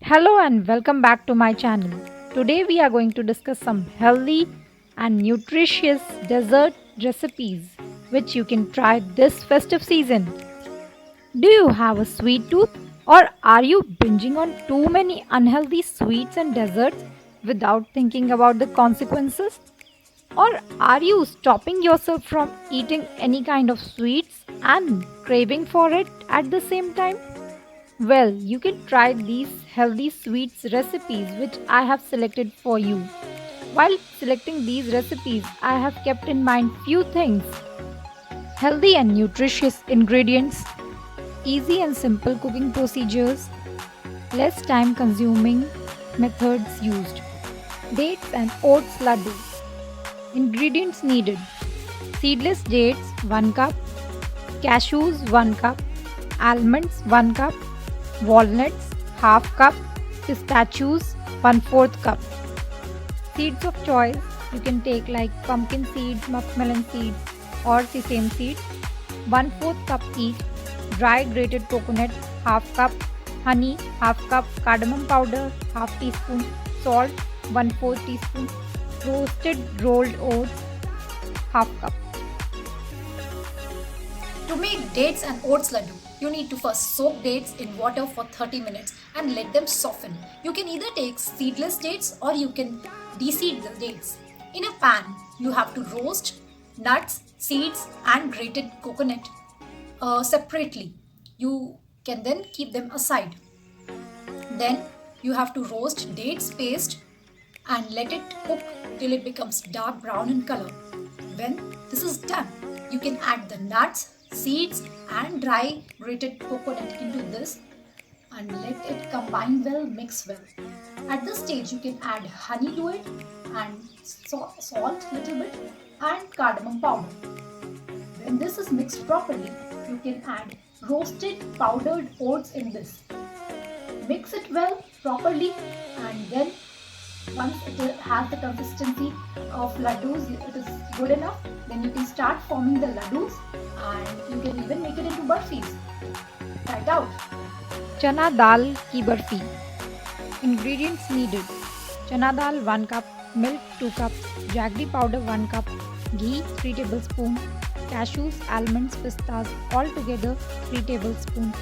Hello and welcome back to my channel. Today we are going to discuss some healthy and nutritious dessert recipes which you can try this festive season. Do you have a sweet tooth or are you binging on too many unhealthy sweets and desserts without thinking about the consequences? Or are you stopping yourself from eating any kind of sweets and craving for it at the same time? Well, you can try these healthy sweets recipes which I have selected for you. While selecting these recipes, I have kept in mind few things: healthy and nutritious ingredients, easy and simple cooking procedures, less time consuming methods used. Dates and oats laddu. Ingredients needed: seedless dates 1 cup, cashews 1 cup, almonds 1 cup, walnuts half cup, pistachios 1/4 cup. Seeds of choice you can take like pumpkin seeds, muskmelon seeds, or sesame seeds. 1/4 cup each. Dry grated coconut half cup, honey half cup, cardamom powder half teaspoon, salt 1/4 teaspoon, roasted rolled oats half cup. To make dates and oats laddu, you need to first soak dates in water for 30 minutes and let them soften. You can either take seedless dates or you can deseed the dates. In a pan, you have to roast nuts, seeds, and grated coconut separately. You can then keep them aside. Then you have to roast dates paste and let it cook till it becomes dark brown in color. When this is done, you can add the nuts, seeds, and dry grated coconut into this and let it combine well, mix well. At this stage, you can add honey to it and salt little bit and cardamom powder. When this is mixed properly, you can add roasted powdered oats in this. Mix it well properly and then once it has the consistency of laddus, it is good enough, then you can start forming the laddus and you can even make it into burfis. Try it out. Chana dal ki barfi. Ingredients needed: chana dal 1 cup, milk 2 cup, jaggery powder 1 cup, ghee 3 tablespoon, cashews, almonds, pistas all together 3 tablespoon,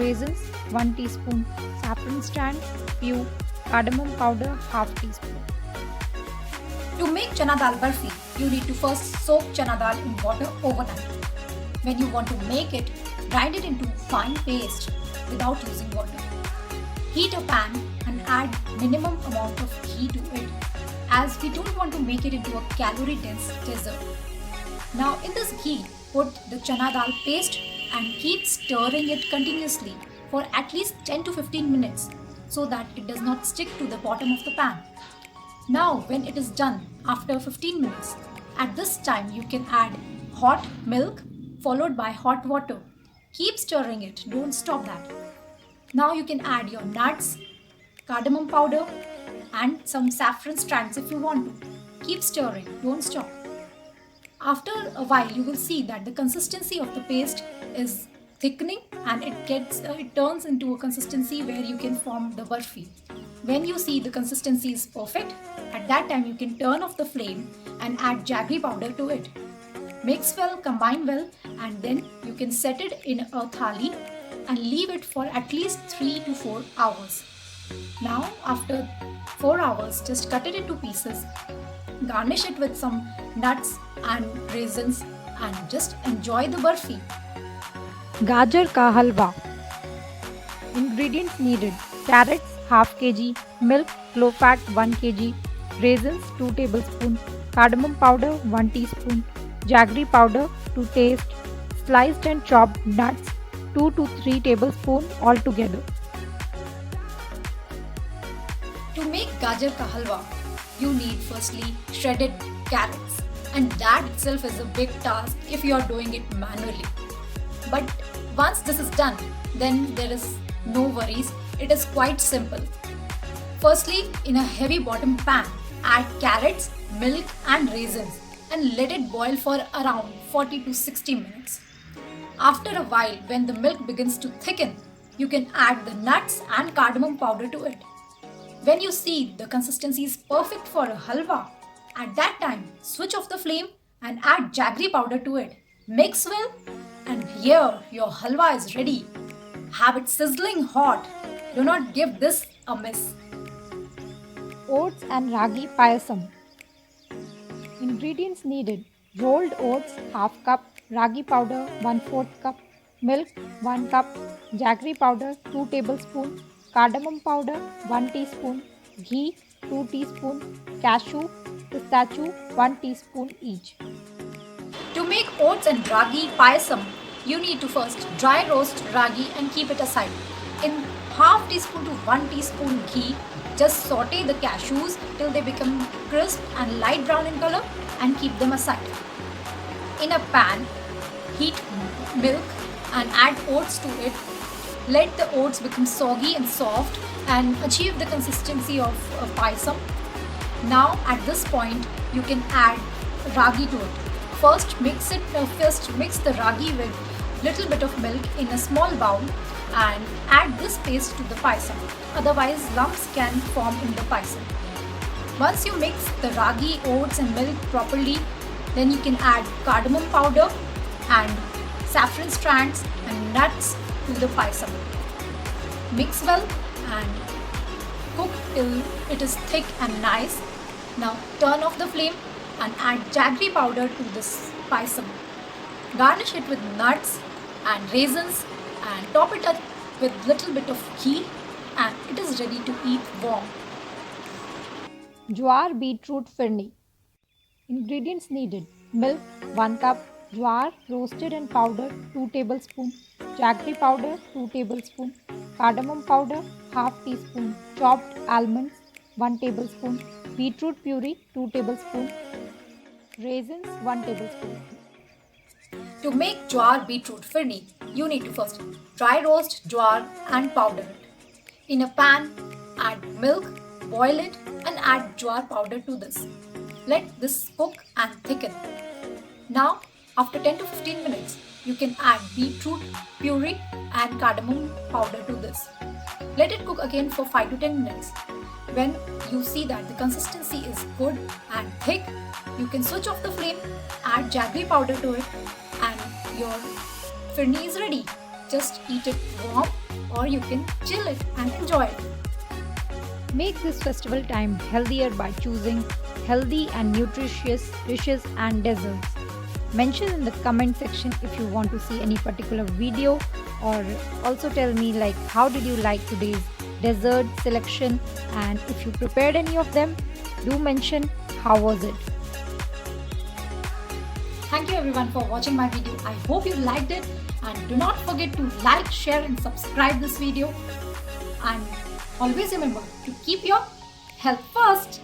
raisins 1 teaspoon, saffron strand few, cardamom powder half teaspoon. To make chana dal barfi, you need to first soak chana dal in water overnight. When you want to make it, grind it into fine paste without using water. Heat a pan and add minimum amount of ghee to it as we don't want to make it into a calorie dense dessert. Now in this ghee, put the chana dal paste and keep stirring it continuously for at least 10 to 15 minutes so that it does not stick to the bottom of the pan. Now when it is done after 15 minutes, at this time you can add hot milk followed by hot water. Keep stirring it, don't stop that. Now you can add your nuts, cardamom powder and some saffron strands if you want to. Keep stirring, don't stop. After a while you will see that the consistency of the paste is thickening and it turns into a consistency where you can form the barfi. When you see the consistency is perfect, at that time you can turn off the flame and add jaggery powder to it. Mix well, combine well, and then you can set it in a thali and leave it for at least 3 to 4 hours. Now after 4 hours, just cut it into pieces, garnish it with some nuts and raisins and just enjoy the barfi. Gajar ka halwa. Ingredients needed: carrots half kg, milk low fat 1 kg, raisins 2 tablespoon, cardamom powder 1 teaspoon, jaggery powder to taste, sliced and chopped nuts 2 to 3 tablespoon all together. To make gajar ka halwa, you need firstly shredded carrots, and that itself is a big task if you are doing it manually. But once this is done, then there is no worries. It is quite simple. Firstly, in a heavy bottom pan, add carrots, milk and raisins and let it boil for around 40 to 60 minutes. After a while, when the milk begins to thicken, you can add the nuts and cardamom powder to it. When you see the consistency is perfect for a halwa, at that time switch off the flame and add jaggery powder to it. Mix well, and here your halwa is ready. Have it sizzling hot. Do not give this a miss. Oats and ragi payasam. Ingredients needed: rolled oats half cup, ragi powder 1/4 cup, milk 1 cup, jaggery powder 2 tablespoons, cardamom powder 1 teaspoon, ghee 2 teaspoons, cashew, pistachio 1 teaspoon each. To make oats and ragi payasam, you need to first dry roast ragi and keep it aside. In half teaspoon to 1 teaspoon ghee, just saute the cashews till they become crisp and light brown in color and keep them aside. In a pan, heat milk and add oats to it. Let the oats become soggy and soft and achieve the consistency of payasam. Now at this point, you can add ragi to it. First mix the ragi with little bit of milk in a small bowl and add this paste to the payasam. Otherwise, lumps can form in the payasam. Once you mix the ragi, oats and milk properly, then you can add cardamom powder and saffron strands and nuts to the payasam. Mix well and cook till it is thick and nice. Now turn off the flame and add jaggery powder to this payasam. Garnish it with nuts and raisins and top it up with little bit of ghee, and it is ready to eat warm. Jowar beetroot firni. Ingredients needed: milk 1 cup, jowar roasted and powdered 2 tablespoons, jaggery powder 2 tablespoons, cardamom powder half teaspoon, chopped almonds 1 tablespoon, beetroot puree 2 tablespoons, raisins 1 tablespoon. To make jowar beetroot firni, you need to first dry roast jowar and powder it. In a pan, add milk, boil it and add jowar powder to this. Let this cook and thicken. Now, after 10 to 15 minutes, you can add beetroot puree and cardamom powder to this. Let it cook again for 5 to 10 minutes. When you see that the consistency is good and thick, you can switch off the flame, add jaggery powder to it, and your firni is ready. Just eat it warm or you can chill it and enjoy it. Make this festival time healthier by choosing healthy and nutritious dishes and desserts. Mention in the comment section if you want to see any particular video, or also tell me like how did you like today's dessert selection, and if you prepared any of them, do mention how was it. Thank you everyone for watching my video. I hope you liked it, and do not forget to like, share and subscribe this video, and always remember to keep your health first.